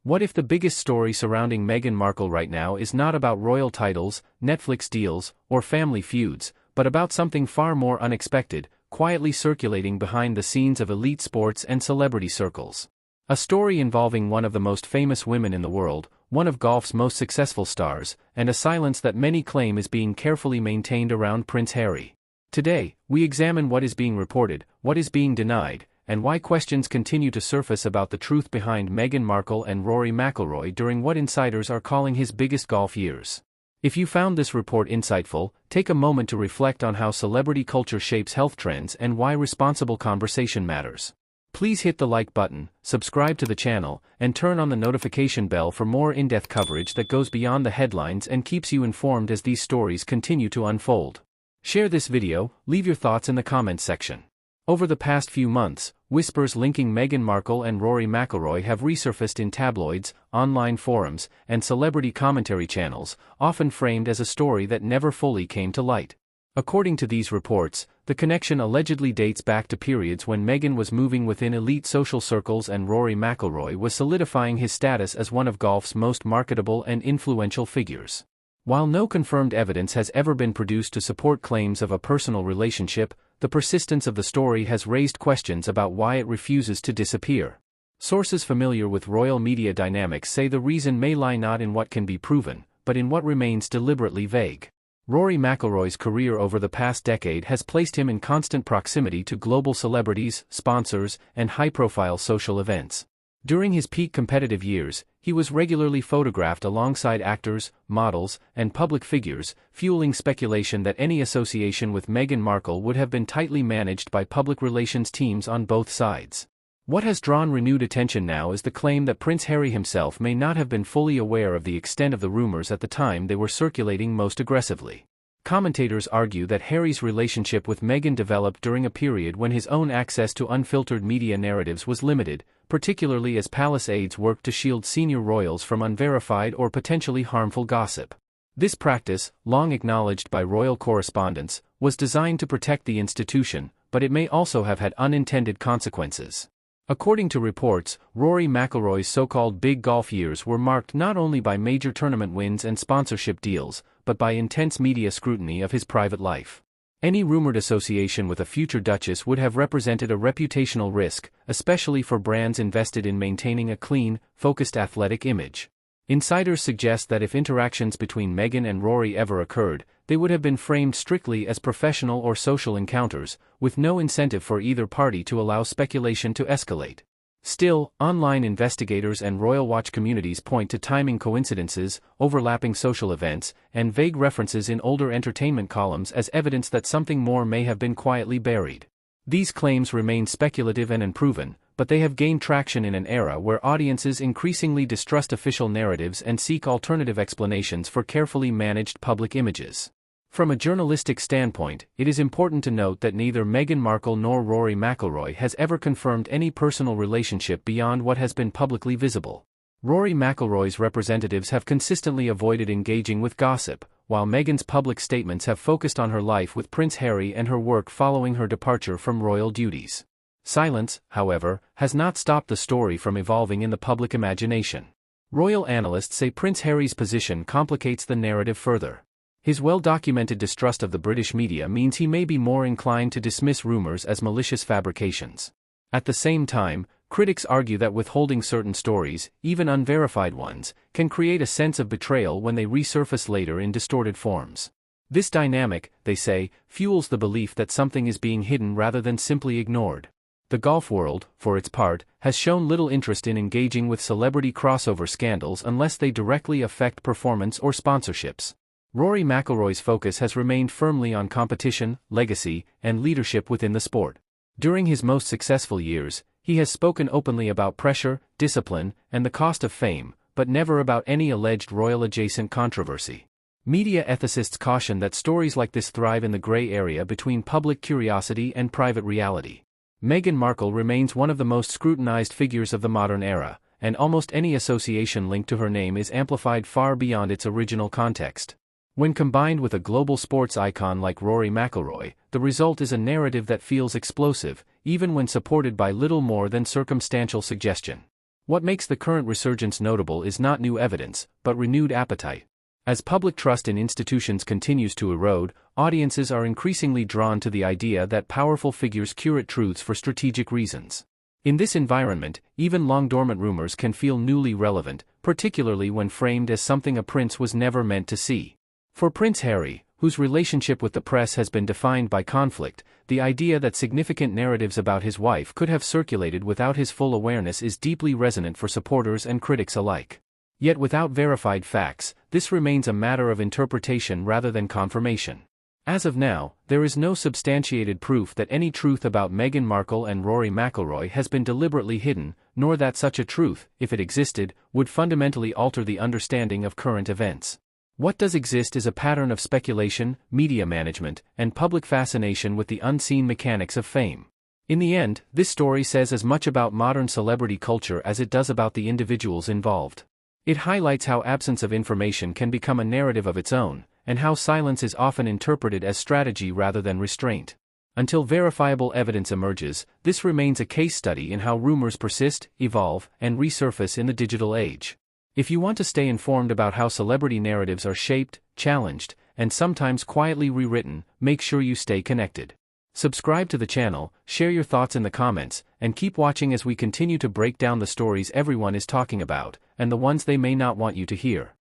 What if the biggest story surrounding Meghan Markle right now is not about royal titles, Netflix deals, or family feuds, but about something far more unexpected, quietly circulating behind the scenes of elite sports and celebrity circles? A story involving one of the most famous women in the world, one of golf's most successful stars, and a silence that many claim is being carefully maintained around Prince Harry. Today, we examine what is being reported, what is being denied, and why questions continue to surface about the truth behind Meghan Markle and Rory McIlroy during what insiders are calling his biggest golf years. If you found this report insightful, take a moment to reflect on how celebrity culture shapes health trends and why responsible conversation matters. Please hit the like button, subscribe to the channel, and turn on the notification bell for more in-depth coverage that goes beyond the headlines and keeps you informed as these stories continue to unfold. Share this video, leave your thoughts in the comments section. Over the past few months, whispers linking Meghan Markle and Rory McIlroy have resurfaced in tabloids, online forums, and celebrity commentary channels, often framed as a story that never fully came to light. According to these reports, the connection allegedly dates back to periods when Meghan was moving within elite social circles and Rory McIlroy was solidifying his status as one of golf's most marketable and influential figures. While no confirmed evidence has ever been produced to support claims of a personal relationship, the persistence of the story has raised questions about why it refuses to disappear. Sources familiar with royal media dynamics say the reason may lie not in what can be proven, but in what remains deliberately vague. Rory McIlroy's career over the past decade has placed him in constant proximity to global celebrities, sponsors, and high-profile social events. During his peak competitive years, he was regularly photographed alongside actors, models, and public figures, fueling speculation that any association with Meghan Markle would have been tightly managed by public relations teams on both sides. What has drawn renewed attention now is the claim that Prince Harry himself may not have been fully aware of the extent of the rumors at the time they were circulating most aggressively. Commentators argue that Harry's relationship with Meghan developed during a period when his own access to unfiltered media narratives was limited, particularly as palace aides worked to shield senior royals from unverified or potentially harmful gossip. This practice, long acknowledged by royal correspondents, was designed to protect the institution, but it may also have had unintended consequences. According to reports, Rory McIlroy's so-called big golf years were marked not only by major tournament wins and sponsorship deals, but by intense media scrutiny of his private life. Any rumored association with a future duchess would have represented a reputational risk, especially for brands invested in maintaining a clean, focused athletic image. Insiders suggest that if interactions between Meghan and Rory ever occurred, they would have been framed strictly as professional or social encounters, with no incentive for either party to allow speculation to escalate. Still, online investigators and Royal Watch communities point to timing coincidences, overlapping social events, and vague references in older entertainment columns as evidence that something more may have been quietly buried. These claims remain speculative and unproven, but they have gained traction in an era where audiences increasingly distrust official narratives and seek alternative explanations for carefully managed public images. From a journalistic standpoint, it is important to note that neither Meghan Markle nor Rory McIlroy has ever confirmed any personal relationship beyond what has been publicly visible. Rory McIlroy's representatives have consistently avoided engaging with gossip, while Meghan's public statements have focused on her life with Prince Harry and her work following her departure from royal duties. Silence, however, has not stopped the story from evolving in the public imagination. Royal analysts say Prince Harry's position complicates the narrative further. His well-documented distrust of the British media means he may be more inclined to dismiss rumors as malicious fabrications. At the same time, critics argue that withholding certain stories, even unverified ones, can create a sense of betrayal when they resurface later in distorted forms. This dynamic, they say, fuels the belief that something is being hidden rather than simply ignored. The golf world, for its part, has shown little interest in engaging with celebrity crossover scandals unless they directly affect performance or sponsorships. Rory McIlroy's focus has remained firmly on competition, legacy, and leadership within the sport. During his most successful years, he has spoken openly about pressure, discipline, and the cost of fame, but never about any alleged royal-adjacent controversy. Media ethicists caution that stories like this thrive in the gray area between public curiosity and private reality. Meghan Markle remains one of the most scrutinized figures of the modern era, and almost any association linked to her name is amplified far beyond its original context. When combined with a global sports icon like Rory McIlroy, the result is a narrative that feels explosive, even when supported by little more than circumstantial suggestion. What makes the current resurgence notable is not new evidence, but renewed appetite. As public trust in institutions continues to erode, audiences are increasingly drawn to the idea that powerful figures curate truths for strategic reasons. In this environment, even long-dormant rumors can feel newly relevant, particularly when framed as something a prince was never meant to see. For Prince Harry, whose relationship with the press has been defined by conflict, the idea that significant narratives about his wife could have circulated without his full awareness is deeply resonant for supporters and critics alike. Yet without verified facts, this remains a matter of interpretation rather than confirmation. As of now, there is no substantiated proof that any truth about Meghan Markle and Rory McIlroy has been deliberately hidden, nor that such a truth, if it existed, would fundamentally alter the understanding of current events. What does exist is a pattern of speculation, media management, and public fascination with the unseen mechanics of fame. In the end, this story says as much about modern celebrity culture as it does about the individuals involved. It highlights how absence of information can become a narrative of its own, and how silence is often interpreted as strategy rather than restraint. Until verifiable evidence emerges, this remains a case study in how rumors persist, evolve, and resurface in the digital age. If you want to stay informed about how celebrity narratives are shaped, challenged, and sometimes quietly rewritten, make sure you stay connected. Subscribe to the channel, share your thoughts in the comments, and keep watching as we continue to break down the stories everyone is talking about, and the ones they may not want you to hear.